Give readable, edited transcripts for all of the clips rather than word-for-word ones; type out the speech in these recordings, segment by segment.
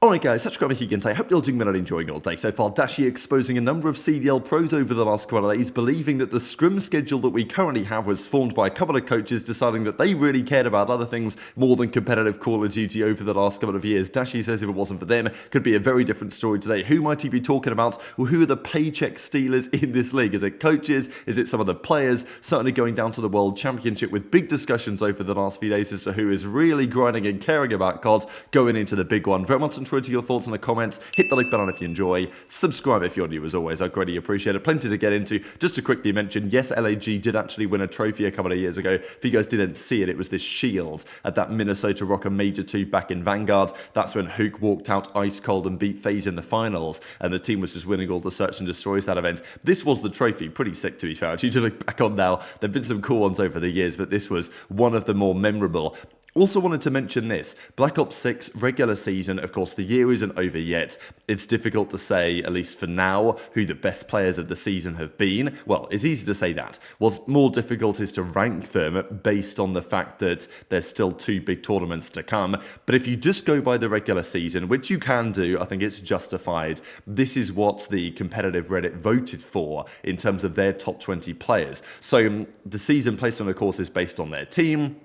Alright guys, that's Scrappy again. I hope you're doing well and enjoying your day so far. Dashy exposing a number of CDL pros over the last couple of days, believing that the scrim schedule that we currently have was formed by a couple of coaches deciding that they really cared about other things more than competitive Call of Duty over the last couple of years. Dashy says if it wasn't for them, it could be a very different story today. Who might he be talking about? Well, who are the paycheck stealers in this league? Is it coaches? Is it some of the players? Certainly going down to the World Championship with big discussions over the last few days as to who is really grinding and caring about COD going into the big one. Very much to your thoughts in the comments. Hit the like button if you enjoy. Subscribe if you're new as always. I greatly appreciate it. Plenty to get into. Just to quickly mention, yes, LAG did actually win a trophy a couple of years ago. If you guys didn't see it, it was this shield at that Minnesota Rocker Major 2 back in Vanguard. That's when Huke walked out ice cold and beat FaZe in the finals, and the team was just winning all the search and destroys that event. This was the trophy. Pretty sick to be fair. Actually, to look back on now, there have been some cool ones over the years, but this was one of the more memorable. Also wanted to mention this, Black Ops 6 regular season, of course the year isn't over yet. It's difficult to say, at least for now, who the best players of the season have been. Well, it's easy to say that. What's more difficult is to rank them based on the fact that there's still 2 big tournaments to come. But if you just go by the regular season, which you can do, I think it's justified. This is what the competitive Reddit voted for in terms of their top 20 players. So the season placement, of course, is based on their team.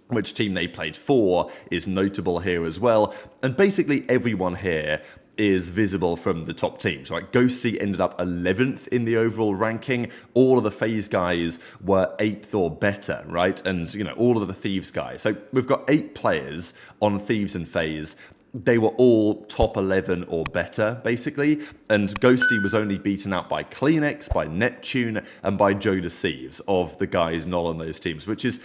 Which team they played for is notable here as well. And basically everyone here is visible from the top teams, right? Ghosty ended up 11th in the overall ranking. All of the FaZe guys were 8th or better, right? And, you know, all of the Thieves guys. So we've got 8 players on Thieves and FaZe. They were all top 11 or better, basically, and Ghosty was only beaten out by CleanX, by Neptune, and by JoeDeceives of the guys not on those teams, which is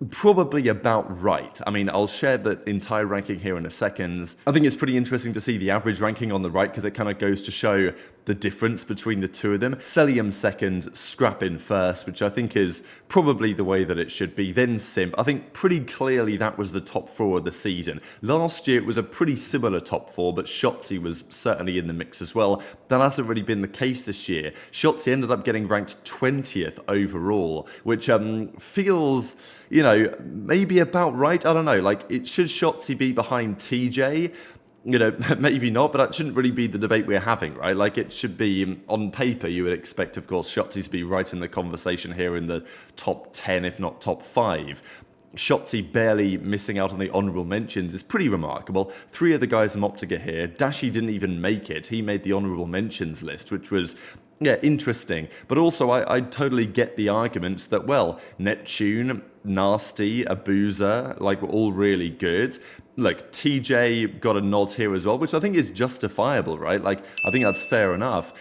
probably about right. I mean, I'll share the entire ranking here in a second. I think it's pretty interesting to see the average ranking on the right because it kind of goes to show the difference between the two of them. Cellium second, Scrappy in first, which I think is probably the way that it should be. Then Simp. I think pretty clearly that was the top 4 of the season. Last year it was a pretty similar top 4, but Shotzzy was certainly in the mix as well. That hasn't really been the case this year. Shotzzy ended up getting ranked 20th overall, which feels, you know, maybe about right. I don't know. Like, it should Shotzzy be behind TJ? You know, maybe not, but that shouldn't really be the debate we're having, right? Like, it should be, on paper, you would expect, of course, Shotzzy to be right in the conversation here in the top 10, if not top 5. Shotzzy barely missing out on the honourable mentions is pretty remarkable. 3 of the guys from OpTic are here. Dashy didn't even make it. He made the honourable mentions list, which was, yeah, interesting. But also, I totally get the arguments that, well, Neptune, Nastie, Abuzah, like, were all really good. Look, TJ got a nod here as well, which I think is justifiable, right? Like, I think that's fair enough.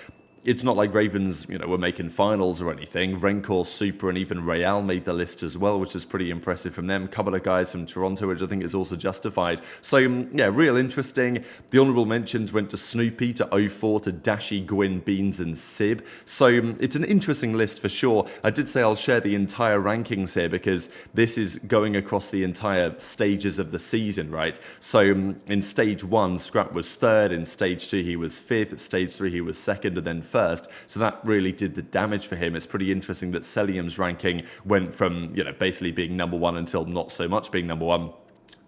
It's not like Ravens, you know, were making finals or anything. Rencor, Super, and even Real made the list as well, which is pretty impressive from them. A couple of guys from Toronto, which I think is also justified. So, yeah, real interesting. The honourable mentions went to Snoopy, to 04, to Dashy, Gwinn, Beans, and Sib. So, it's an interesting list for sure. I did say I'll share the entire rankings here because this is going across the entire stages of the season, right? So, in stage 1, Scrap was 3rd. In stage 2, he was 5th. At stage 3, he was 2nd, and then first, so that really did the damage for him. It's pretty interesting that Cellium's ranking went from, you know, basically being number 1 until not so much being number 1.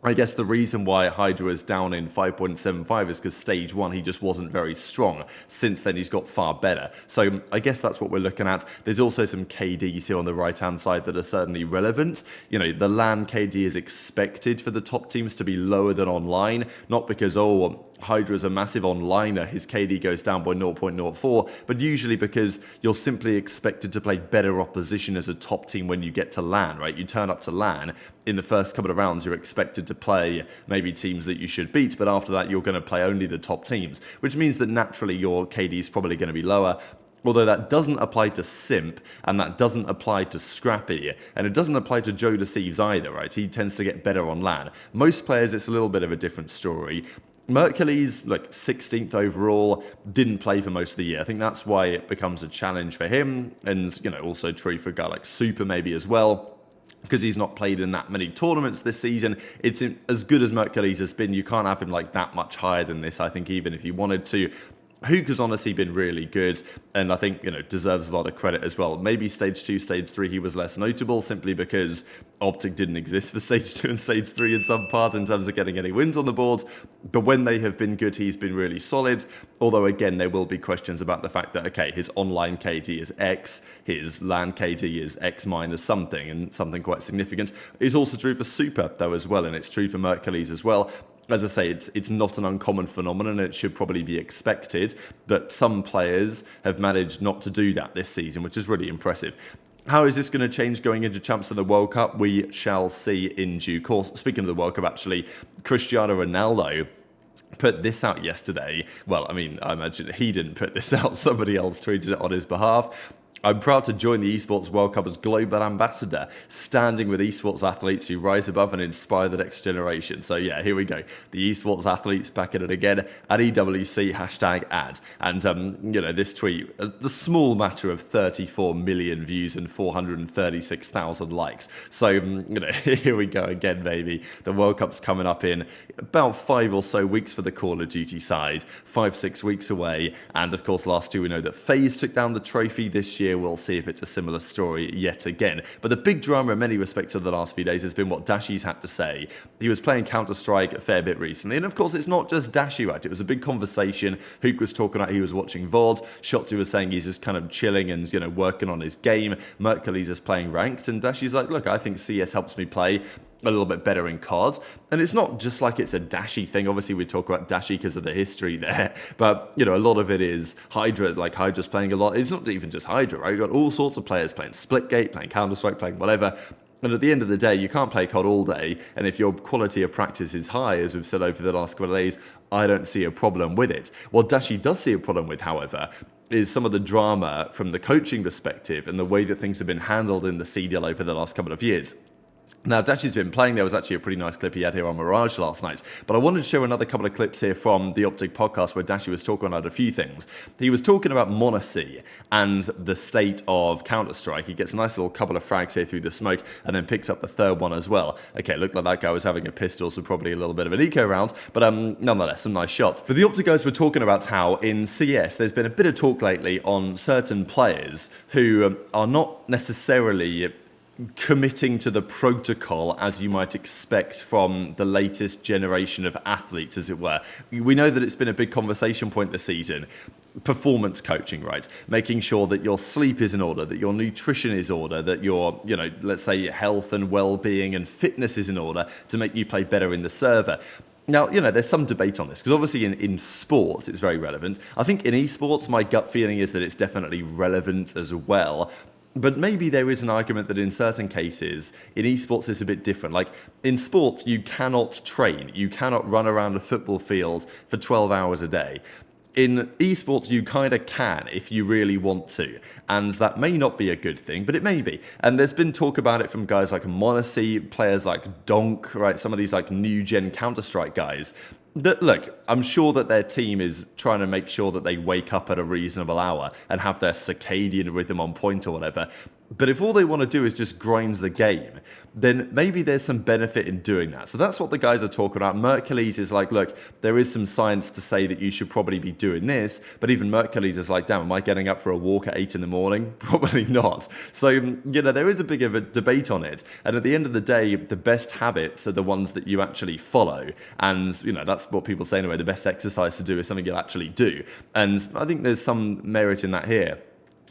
I guess the reason why HyDra is down in 5.75 is because stage 1 he just wasn't very strong. Since then he's got far better. So I guess that's what we're looking at. There's also some KDs here on the right hand side that are certainly relevant. You know, the LAN KD is expected for the top teams to be lower than online, not because, oh, HyDra is a massive onliner, his KD goes down by 0.04, but usually because you're simply expected to play better opposition as a top team when you get to LAN, right? You turn up to LAN, in the first couple of rounds you're expected to play maybe teams that you should beat, but after that you're going to play only the top teams, which means that naturally your KD is probably going to be lower. Although that doesn't apply to Simp, and that doesn't apply to Scrappy, and it doesn't apply to JoeDeceives either, right? He tends to get better on LAN. Most players, it's a little bit of a different story. Mercury's, like, 16th overall, didn't play for most of the year. I think that's why it becomes a challenge for him, and, you know, also true for a guy like Super maybe as well. Because he's not played in that many tournaments this season. It's as good as Mercury's has been. You can't have him like that much higher than this, I think, even if you wanted to. Huke has honestly been really good, and I think, deserves a lot of credit as well. Maybe stage 2, stage 3, he was less notable simply because OpTic didn't exist for stage 2 and stage 3 in some part in terms of getting any wins on the board. But when they have been good, he's been really solid. Although, again, there will be questions about the fact that, okay, his online KD is X, his LAN KD is X minus something, and something quite significant. It's also true for Super, though, as well, and it's true for Mercules as well. As I say, it's not an uncommon phenomenon. It should probably be expected, but some players have managed not to do that this season, which is really impressive. How is this going to change going into Champs of the World Cup? We shall see in due course. Speaking of the World Cup, actually, Cristiano Ronaldo put this out yesterday. Well, I mean, I imagine he didn't put this out. Somebody else tweeted it on his behalf. I'm proud to join the Esports World Cup as Global Ambassador, standing with esports athletes who rise above and inspire the next generation. So yeah, here we go. The esports athletes back at it again, at EWC, #ad. And, this tweet, the small matter of 34 million views and 436,000 likes. So, here we go again, baby. The World Cup's coming up in about 5 or so weeks for the Call of Duty side, 5-6 weeks away. And of course, last year we know that FaZe took down the trophy. This year, we'll see if it's a similar story yet again. But the big drama in many respects of the last few days has been what Dashy's had to say. He was playing Counter-Strike a fair bit recently, and of course it's not just Dashy, right? It was a big conversation. Huke was talking about he was watching VOD. Shotzzy was saying he's just kind of chilling and, working on his game. Mercules is playing ranked, and Dashy's like, look, I think CS helps me play a little bit better in cards. And it's not just like it's a Dashy thing. Obviously, we talk about Dashy because of the history there. But, a lot of it is HyDra. Like, HyDra's playing a lot. It's not even just HyDra, right? You've got all sorts of players playing Splitgate, playing Counter-Strike, playing whatever. And at the end of the day, you can't play COD all day. And if your quality of practice is high, as we've said over the last couple of days, I don't see a problem with it. What Dashy does see a problem with, however, is some of the drama from the coaching perspective and the way that things have been handled in the CDL over the last couple of years. Now, Dashy's been playing. There was actually a pretty nice clip he had here on Mirage last night. But I wanted to show another couple of clips here from the OpTic podcast where Dashy was talking about a few things. He was talking about Monacy and the state of Counter-Strike. He gets a nice little couple of frags here through the smoke and then picks up the third one as well. Okay, looked like that guy was having a pistol, so probably a little bit of an eco round. But nonetheless, some nice shots. But the OpTic guys were talking about how in CS there's been a bit of talk lately on certain players who are not necessarily committing to the protocol as you might expect from the latest generation of athletes, as it were. We know that it's been a big conversation point this season. Performance coaching, right? Making sure that your sleep is in order, that your nutrition is in order, that your, let's say health and well-being and fitness is in order to make you play better in the server. Now, there's some debate on this, because obviously in sports, it's very relevant. I think in esports, my gut feeling is that it's definitely relevant as well. But maybe there is an argument that in certain cases, in esports, it's a bit different. Like, in sports, you cannot train. You cannot run around a football field for 12 hours a day. In esports, you kind of can if you really want to. And that may not be a good thing, but it may be. And there's been talk about it from guys like Monacy, players like Donk, right? Some of these like new-gen Counter-Strike guys. That, look, I'm sure that their team is trying to make sure that they wake up at a reasonable hour and have their circadian rhythm on point or whatever. But if all they want to do is just grind the game, then maybe there's some benefit in doing that. So that's what the guys are talking about. Mercules is like, look, there is some science to say that you should probably be doing this, but even Mercules is like, damn, am I getting up for a walk at 8 in the morning? Probably not. So, there is a big of a debate on it. And at the end of the day, the best habits are the ones that you actually follow. And, that's what people say anyway, the best exercise to do is something you'll actually do. And I think there's some merit in that here.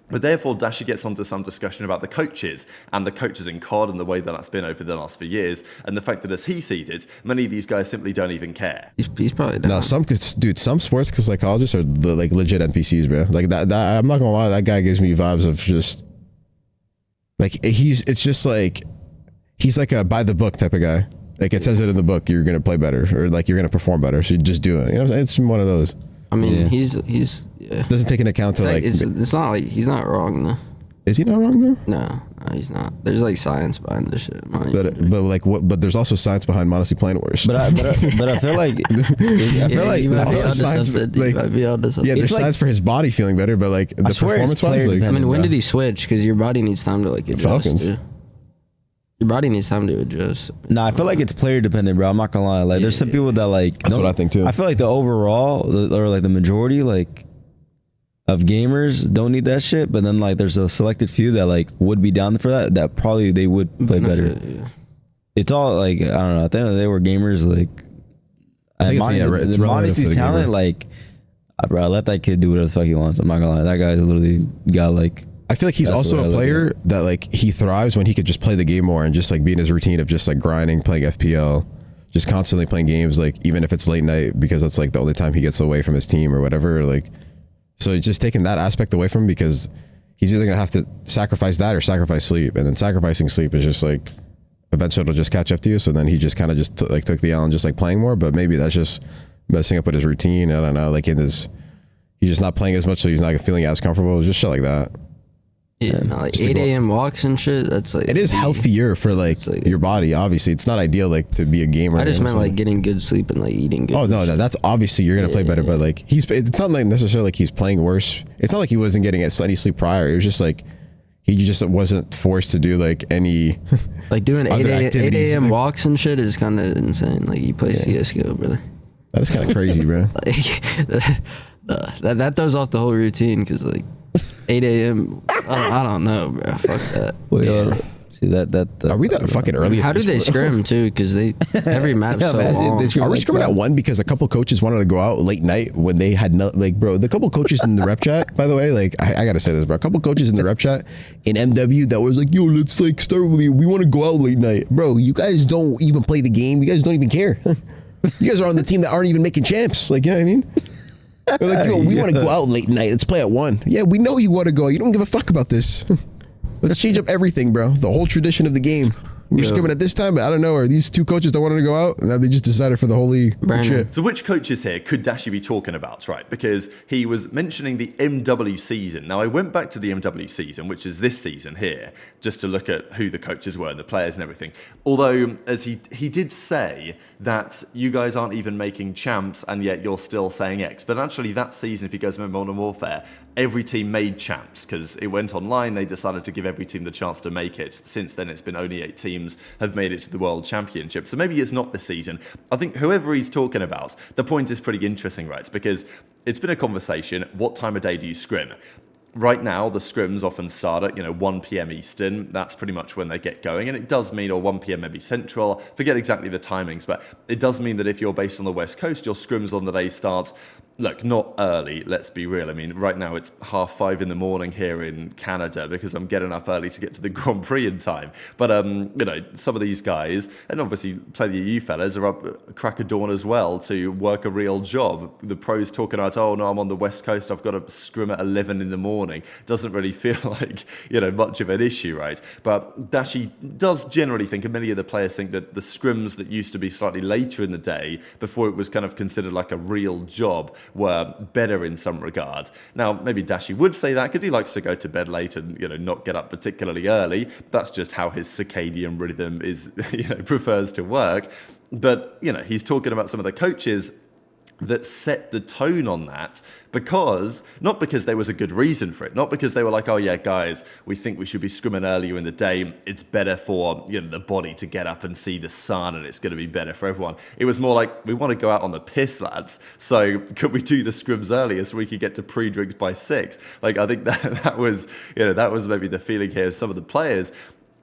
But therefore, Dashy gets onto some discussion about the coaches and the coaches in COD and the way that that's been over the last few years, and the fact that as he sees it, many of these guys simply don't even care. He's probably down. No, some sports psychologists are like legit NPCs, bro. Like that I'm not gonna lie, that guy gives me vibes of just like it's just like he's like a by the book type of guy. Like it says it in the book, you're gonna play better or like you're gonna perform better, so you just do it. It's one of those. I mean, he's doesn't take into account to like it's not like he's not wrong though. Is he not wrong though? No, he's not. There's like science behind this shit. But there's also science behind Monacy playing worse. But I feel like there's science for his body feeling better, but like the performance wise, like I mean, when did he switch? Because your body needs time to like adjust. Your body needs time to adjust. Nah, I feel like it's player dependent, bro. I'm not gonna lie. Like, there's some people that like. That's what I think too. I feel like the overall, or like the majority, like of gamers don't need that shit, but then like there's a selected few that like would be down for that probably they would play better. Yeah. It's all like I don't know. At the end of the day, we're gamers. Like I think it's relative to the talent. gamer. Like, bro, let that kid do whatever the fuck he wants. I'm not gonna lie. That guy literally got like. I feel like he's That's also what I a look player that like he thrives when he could just play the game more and just like be in his routine of just like grinding, playing FPL, just constantly playing games, like even if it's late night, because that's like the only time he gets away from his team or whatever. Like, so just taking that aspect away from him, because he's either gonna have to sacrifice that or sacrifice sleep, and then sacrificing sleep is just like eventually it'll just catch up to you. So then he just kind of just like took the L and just like playing more, but maybe that's just messing up with his routine. I don't know, like he's just not playing as much, so he's not feeling as comfortable. Just shit like that. Yeah, no, like 8 a.m. walks and shit. That's like It is healthier for like your body. Obviously, it's not ideal like to be a gamer. I just or meant something. like getting good sleep and like eating good. Oh no, that's obviously you're gonna play better, but like it's not like necessarily like he's playing worse. It's not like he wasn't getting any sleep prior. It was just like he just wasn't forced to do like any Like doing 8 other activities. a.m. walks and shit is kind of insane. Like you play CS:GO, brother. That is kind of crazy, bro. Like that throws off the whole routine because like 8 a.m. I don't know, bro. Fuck that. Wait, see that. Are we that fucking early? How do they scrim too? Because every map's so long. Are we scrimming at 1 because a couple coaches wanted to go out late night when they had no, like, bro, the couple coaches in the rep chat, by the way, like, I gotta say this, bro, a couple coaches in the rep chat in MW that was like, yo, let's like start with you. We want to go out late night. Bro, you guys don't even play the game. You guys don't even care. You guys are on the team that aren't even making champs. Like, you know what I mean? They're like, yo, we want to go out late night. Let's play at 1. Yeah, we know you want to go. You don't give a fuck about this. Let's change up everything, bro. The whole tradition of the game. We were scrimming at this time, but I don't know. Are these two coaches that wanted to go out? And now they just decided for the whole league. Shit. So which coaches here could Dashy be talking about, right? Because he was mentioning the MW season. Now, I went back to the MW season, which is this season here, just to look at who the coaches were and the players and everything. Although, as he did say that you guys aren't even making champs, and yet you're still saying X. But actually, that season, if you guys remember Modern Warfare, every team made champs because it went online. They decided to give every team the chance to make it. Since then, it's been only 8 teams have made it to the World Championship. So maybe it's not this season. I think whoever he's talking about, the point is pretty interesting, right? Because it's been a conversation. What time of day do you scrim? Right now, the scrims often start at, 1 p.m. Eastern. That's pretty much when they get going. And it does mean, or 1 p.m. maybe Central. Forget exactly the timings, but it does mean that if you're based on the West Coast, your scrims on the day start, look, not early, let's be real. I mean, right now it's 5:30 in the morning here in Canada because I'm getting up early to get to the Grand Prix in time. But, some of these guys, and obviously plenty of you fellas, are up crack of dawn as well to work a real job. The pros talking about, oh, no, I'm on the West Coast, I've got to scrim at 11 in the morning. Doesn't really feel like, much of an issue, right? But Dashy does generally think, and many of the players think, that the scrims that used to be slightly later in the day, before it was kind of considered like a real job, were better in some regard. Now, maybe Dashy would say that because he likes to go to bed late and, not get up particularly early. That's just how his circadian rhythm is, prefers to work. But, he's talking about some of the coaches that set the tone on that not because there was a good reason for it, not because they were like, oh yeah, guys, we think we should be scrimming earlier in the day. It's better for the body to get up and see the sun, and it's going to be better for everyone. It was more like, we want to go out on the piss, lads. So could we do the scrims earlier so we could get to pre-drinks by 6? Like, I think that was maybe the feeling here of some of the players.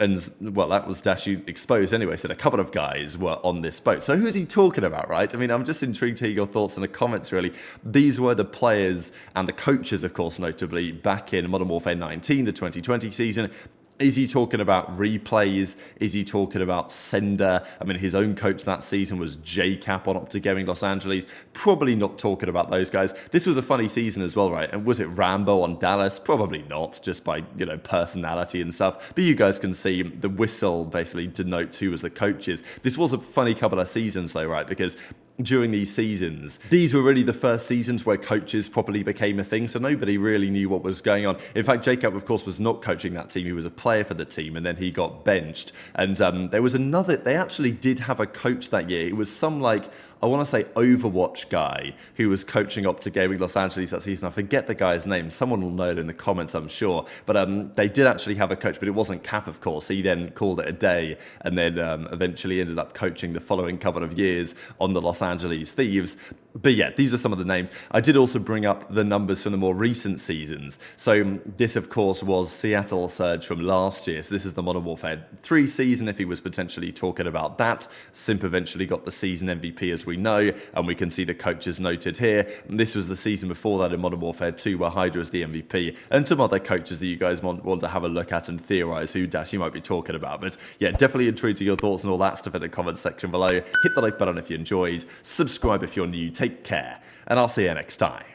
And, well, that was Dashy exposed anyway, said a couple of guys were on this boat. So who is he talking about, right? I mean, I'm just intrigued to hear your thoughts in the comments, really. These were the players and the coaches, of course, notably, back in Modern Warfare 19, the 2020 season. Is he talking about replays? Is he talking about Sender? I mean, his own coach that season was JCap on OpTic Gaming Los Angeles. Probably not talking about those guys. This was a funny season as well, right? And was it Rambo on Dallas? Probably not, just by, personality and stuff. But you guys can see the whistle basically denotes who was the coaches. This was a funny couple of seasons though, right? Because during these seasons, these were really the first seasons where coaches properly became a thing, so nobody really knew what was going on. In fact, Jacob, of course, was not coaching that team. He was a player for the team, and then he got benched. And there was they actually did have a coach that year. It was some, I want to say Overwatch guy who was coaching OpTic Gaming Los Angeles that season. I forget the guy's name. Someone will know it in the comments, I'm sure. But they did actually have a coach, but it wasn't Cap, of course. He then called it a day and then eventually ended up coaching the following couple of years on the Los Angeles Thieves. But yeah, these are some of the names. I did also bring up the numbers from the more recent seasons. So this, of course, was Seattle Surge from last year. So this is the Modern Warfare 3 season, if he was potentially talking about that. Simp eventually got the season MVP, as we know, and we can see the coaches noted here. And this was the season before that in Modern Warfare 2, where HyDra was the MVP, and some other coaches that you guys want to have a look at and theorize who Dashy might be talking about. But yeah, definitely intrigued to your thoughts and all that stuff in the comment section below. Hit the like button if you enjoyed. Subscribe if you're new. Take care, and I'll see you next time.